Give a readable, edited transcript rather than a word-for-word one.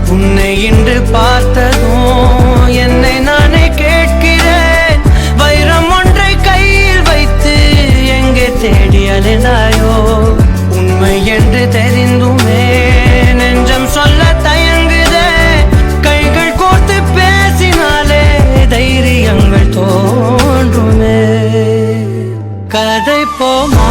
உன்னை இன்று பார்த்ததும் என்னை நானே கேட்கிறேன். வைரம் ஒன்றை கையில் வைத்து எங்கே தேடி அலைந்தாயோ? உண்மை என்று தெரிந்துமே நெஞ்சம் சொல்ல தயங்குதே. கைகள் கோர்த்து பேசினாலே தைரியங்கள் தோன்றுமே. கதை போமா